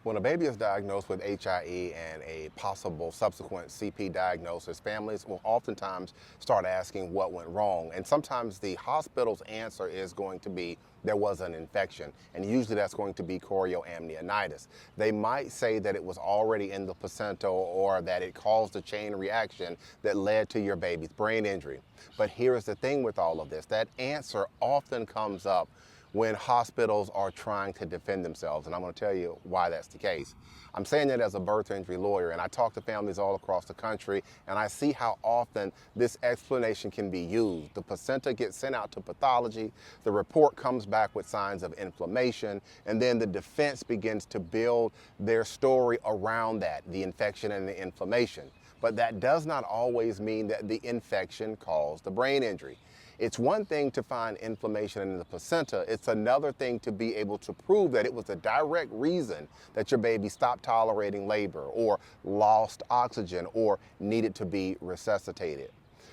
When a baby is diagnosed with HIE and a possible subsequent CP diagnosis, families will oftentimes start asking what went wrong. And sometimes the hospital's answer is going to be there was an infection. And usually that's going to be chorioamnionitis. They might say that it was already in the placenta or that it caused a chain reaction that led to your baby's brain injury. But here's the thing with all of this. That answer often comes up when hospitals are trying to defend themselves. And I'm going to tell you why that's the case. I'm saying that as a birth injury lawyer, and I talk to families all across the country, and I see how often this explanation can be used. The placenta gets sent out to pathology, the report comes back with signs of inflammation, and then the defense begins to build their story around that, the infection and the inflammation. But that does not always mean that the infection caused the brain injury. It's one thing to find inflammation in the placenta. It's another thing to be able to prove that it was a direct reason that your baby stopped tolerating labor or lost oxygen or needed to be resuscitated.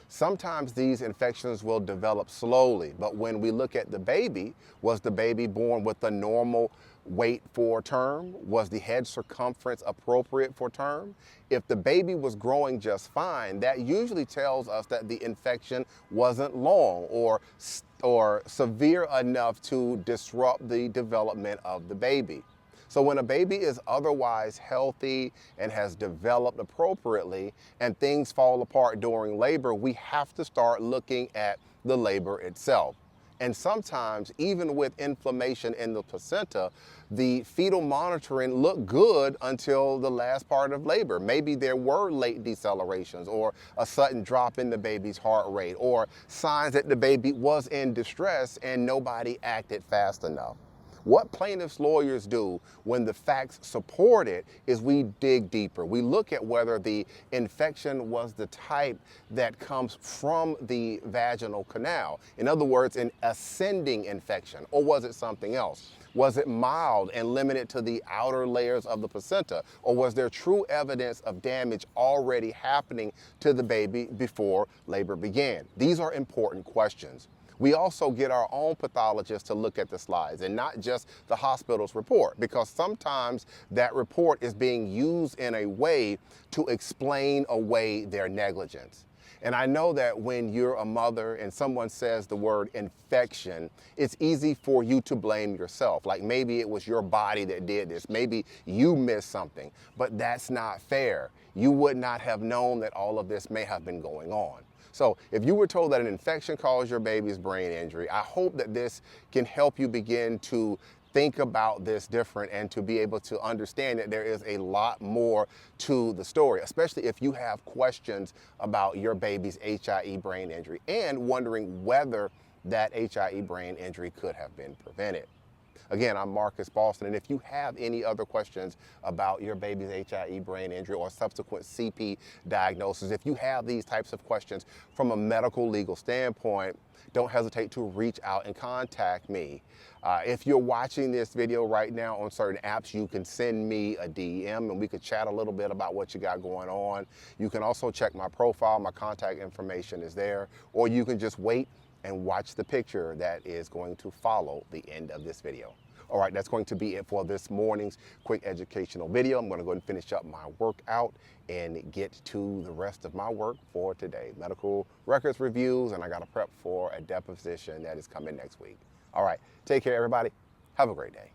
Sometimes these infections will develop slowly, but when we look at the baby, was the baby born with a normal weight for term? Was the head circumference appropriate for term? If the baby was growing just fine, that usually tells us that the infection wasn't long or severe enough to disrupt the development of the baby. So when a baby is otherwise healthy and has developed appropriately and things fall apart during labor, we have to start looking at the labor itself. And sometimes, even with inflammation in the placenta, the fetal monitoring looked good until the last part of labor. Maybe there were late decelerations or a sudden drop in the baby's heart rate or signs that the baby was in distress and nobody acted fast enough. What plaintiffs' lawyers do when the facts support it is we dig deeper. We look at whether the infection was the type that comes from the vaginal canal. In other words, an ascending infection, or was it something else? Was it mild and limited to the outer layers of the placenta, or was there true evidence of damage already happening to the baby before labor began? These are important questions. We also get our own pathologists to look at the slides and not just the hospital's report, because sometimes that report is being used in a way to explain away their negligence. And I know that when you're a mother and someone says the word infection, it's easy for you to blame yourself. Like maybe it was your body that did this. Maybe you missed something, but that's not fair. You would not have known that all of this may have been going on. So if you were told that an infection caused your baby's brain injury, I hope that this can help you begin to think about this different and to be able to understand that there is a lot more to the story, especially if you have questions about your baby's HIE brain injury and wondering whether that HIE brain injury could have been prevented. Again, I'm Marcus Boston, and if you have any other questions about your baby's HIE brain injury or subsequent CP diagnosis, if you have these types of questions from a medical legal standpoint, don't hesitate to reach out and contact me. If you're watching this video right now on certain apps, you can send me a DM and we could chat a little bit about what you got going on. You can also check my profile, my contact information is there, or you can just wait and watch the picture that is going to follow the end of this video. All right, that's going to be it for this morning's quick educational video. I'm going to go ahead and finish up my workout and get to the rest of my work for today. Medical records reviews, and I got to prep for a deposition that is coming next week. All right, take care, everybody. Have a great day.